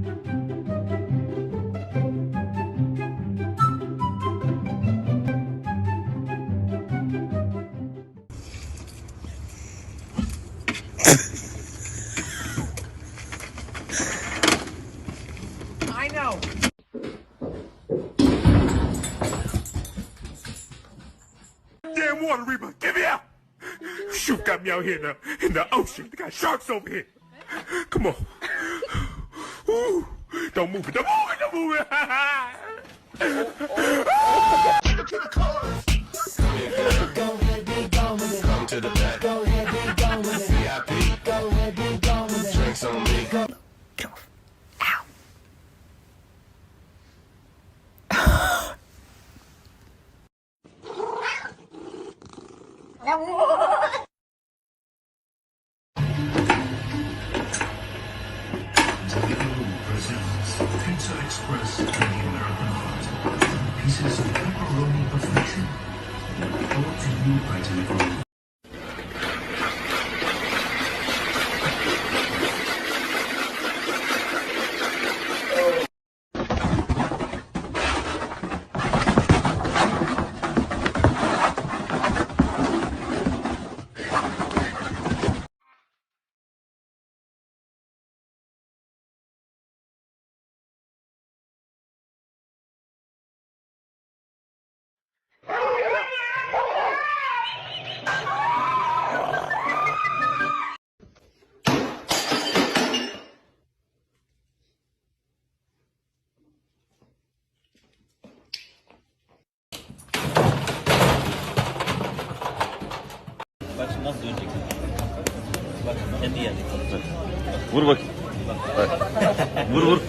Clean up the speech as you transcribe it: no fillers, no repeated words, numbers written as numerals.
I know. Damn water reaper, get me out! Shoot got me out here in the ocean. They got sharks over here. Come on. Ooh. Don't move it, don't move it, don't move it. To the cars. Go ahead, be gone with it. Come to the back. Go ahead, be gone with it. VIP. Go ahead, be gone with it. Drinks on me. Go. Ow. Presents Pizza Express and the American Heart. Pieces of pepperoni perfection. Brought to you by delivery. Bak şimdi nasıl dönecek? Bak kendi yerine. Vur bakayım. Bak. Vur vur.